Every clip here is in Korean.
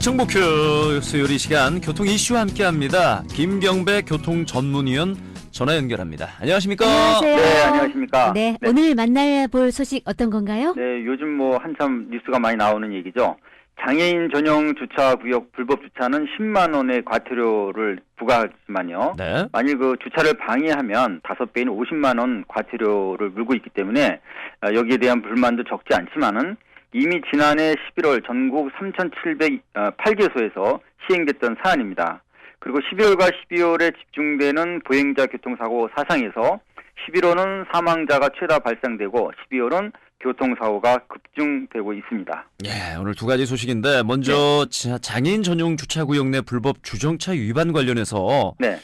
정보큐 수요일 이 시간 교통 이슈와 함께합니다. 김경배 교통 전문위원 전화 연결합니다. 안녕하십니까? 안녕하세요. 네, 안녕하십니까. 네, 오늘 만나볼 소식 어떤 건가요? 네, 요즘 뭐 한참 뉴스가 많이 나오는 얘기죠. 장애인 전용 주차 구역 불법 주차는 10만 원의 과태료를 부과하지만요. 네. 만일 그 주차를 방해하면 5배인 50만 원 과태료를 물고 있기 때문에 여기에 대한 불만도 적지 않지만은 이미 지난해 11월 전국 3,708개소에서 시행됐던 사안입니다. 그리고 12월과 12월에 집중되는 보행자 교통사고 사상에서 11월은 사망자가 최다 발생되고 12월은 교통사고가 급증되고 있습니다. 예, 오늘 두 가지 소식인데 먼저 장애인 전용 주차구역 내 불법 주정차 위반 관련해서 네,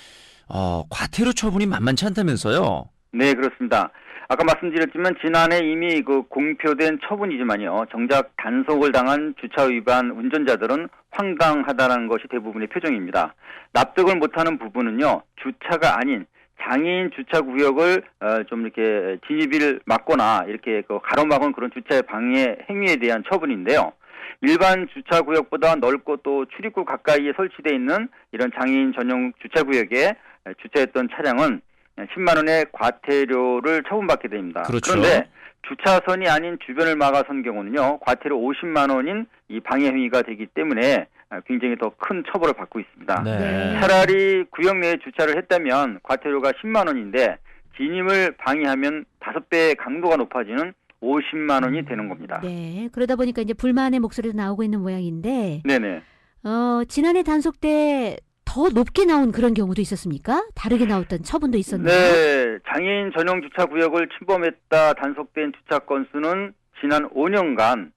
과태료 처분이 만만치 않다면서요? 네 그렇습니다. 아까 말씀드렸지만 지난해 이미 그 공표된 처분이지만요. 정작 단속을 당한 주차 위반 운전자들은 황당하다는 것이 대부분의 표정입니다. 납득을 못하는 부분은요. 주차가 아닌 장애인 주차 구역을 좀 이렇게 진입을 막거나 이렇게 그 가로막은 그런 주차의 방해 행위에 대한 처분인데요. 일반 주차 구역보다 넓고 또 출입구 가까이에 설치되어 있는 이런 장애인 전용 주차 구역에 주차했던 차량은 10만 원의 과태료를 처분받게 됩니다. 그렇죠. 그런데 주차선이 아닌 주변을 막아선 경우는요. 과태료 50만 원인 이 방해 행위가 되기 때문에 굉장히 더 큰 처벌을 받고 있습니다. 네. 차라리 구역 내에 주차를 했다면 과태료가 10만 원인데 진입을 방해하면 5배의 강도가 높아지는 50만 원이 되는 겁니다. 네, 그러다 보니까 이제 불만의 목소리도 나오고 있는 모양인데, 네네. 지난해 단속 때 더 높게 나온 그런 경우도 있었습니까? 다르게 나왔던 처분도 있었나요? 네, 장애인 전용 주차 구역을 침범했다 단속된 주차 건수는 지난 5년간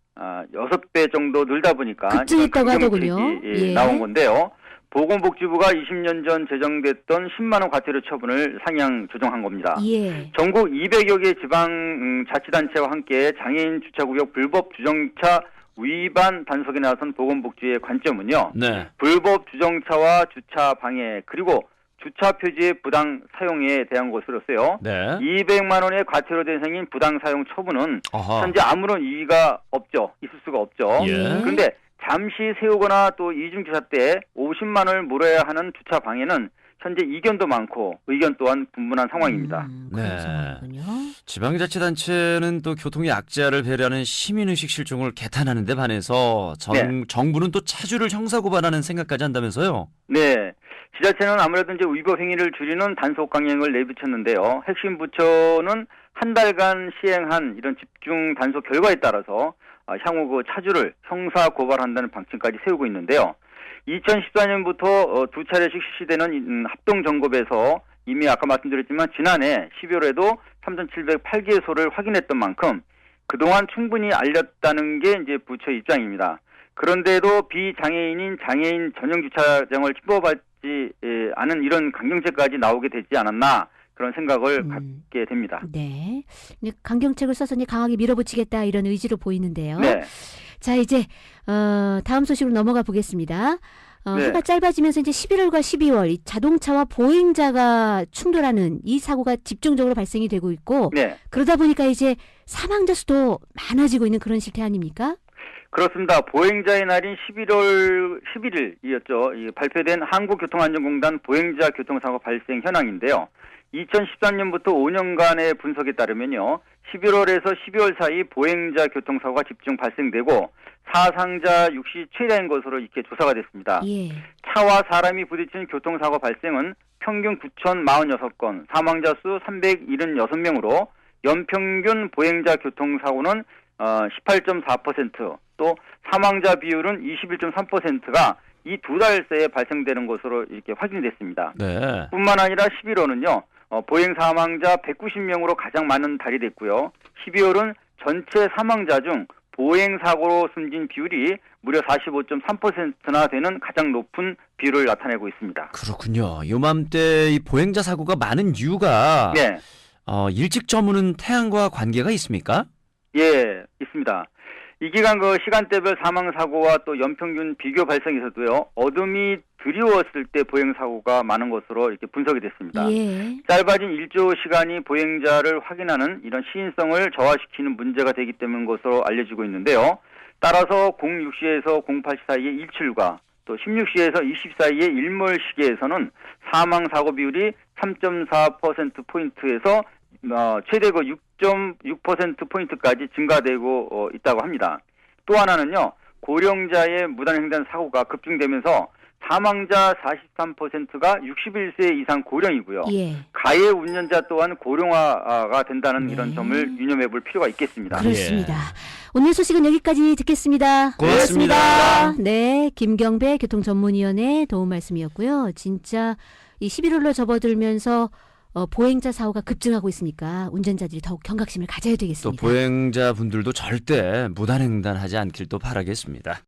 6배 정도 늘다 보니까 급증했다고 하더군요. 예. 나온 건데요. 보건복지부가 20년 전 제정됐던 10만 원 과태료 처분을 상향 조정한 겁니다. 예. 전국 200여 개 지방 자치단체와 함께 장애인 주차구역 불법 주정차 위반 단속에 나선 보건복지의 관점은요. 네. 불법 주정차와 주차 방해 그리고 주차 표지의 부당 사용에 대한 것으로서요. 네. 200만 원의 과태료 대상인 부당 사용 처분은 아하. 현재 아무런 이의가 없죠. 있을 수가 없죠. 예. 그런데 잠시 세우거나 또 이중주차 때 50만 원을 물어야 하는 주차 방해는 현재 이견도 많고 의견 또한 분분한 상황입니다. 그런 네. 상황이군요. 지방자치단체는 또 교통의 악재를 배려하는 시민의식 실종을 개탄하는 데 반해서 네. 정부는 또 차주를 형사고발하는 생각까지 한다면서요? 네. 지자체는 아무래도 이제 위법 행위를 줄이는 단속 강령을 내비쳤는데요. 핵심 부처는 한 달간 시행한 이런 집중 단속 결과에 따라서 향후 그 차주를 형사 고발한다는 방침까지 세우고 있는데요. 2014년부터 두 차례씩 실시되는 합동점검에서 이미 아까 말씀드렸지만 지난해 12월에도 3,708개소를 확인했던 만큼 그동안 충분히 알렸다는 게 이제 부처 입장입니다. 그런데도 비장애인인 장애인 전용 주차장을 침범하지 않은 이런 강경책까지 나오게 되지 않았나 그런 생각을 갖게 됩니다. 네. 이제 강경책을 써서 이제 강하게 밀어붙이겠다 이런 의지로 보이는데요. 네. 자, 이제 다음 소식으로 넘어가 보겠습니다. 네. 해가 짧아지면서 이제 11월과 12월 이 자동차와 보행자가 충돌하는 이 사고가 집중적으로 발생이 되고 있고 네. 그러다 보니까 이제 사망자 수도 많아지고 있는 그런 실태 아닙니까? 그렇습니다. 보행자의 날인 11월 11일이었죠. 발표된 한국교통안전공단 보행자 교통사고 발생 현황인데요. 2013년부터 5년간의 분석에 따르면요. 11월에서 12월 사이 보행자 교통사고가 집중 발생되고 사상자 6시 최다인 것으로 이렇게 조사가 됐습니다. 예. 차와 사람이 부딪힌 교통사고 발생은 평균 9,046건, 사망자 수 376명으로 연평균 보행자 교통사고는 18.4%, 또 사망자 비율은 21.3%가 이 두 달 새에 발생되는 것으로 이렇게 확인이 됐습니다. 네. 뿐만 아니라 11월은요. 보행 사망자 190명으로 가장 많은 달이 됐고요. 12월은 전체 사망자 중 보행 사고로 숨진 비율이 무려 45.3%나 되는 가장 높은 비율을 나타내고 있습니다. 그렇군요. 요맘때 이 보행자 사고가 많은 이유가 네. 일찍 저무는 태양과 관계가 있습니까? 예, 있습니다. 이 기간 그 시간대별 사망 사고와 또 연평균 비교 발생에서도요. 어둠이 드리웠을 때 보행 사고가 많은 것으로 이렇게 분석이 됐습니다. 예. 짧아진 일조 시간이 보행자를 확인하는 이런 시인성을 저하시키는 문제가 되기 때문인 것으로 알려지고 있는데요. 따라서 06시에서 08시 사이의 일출과 또 16시에서 20시 사이의 일몰 시기에서는 사망 사고 비율이 3.4%포인트에서 최대 6.6%포인트까지 증가되고 있다고 합니다. 또 하나는요. 고령자의 무단횡단 사고가 급증되면서 사망자 43%가 61세 이상 고령이고요. 예. 가해 운전자 또한 고령화가 된다는 네. 이런 점을 유념해 볼 필요가 있겠습니다. 그렇습니다. 오늘 소식은 여기까지 듣겠습니다. 고맙습니다. 네, 김경배 교통전문위원의 도움 말씀이었고요. 진짜 이 11월로 접어들면서 보행자 사고가 급증하고 있으니까 운전자들이 더욱 경각심을 가져야 또 되겠습니다. 보행자 분들도 절대 무단횡단하지 않길 또 바라겠습니다.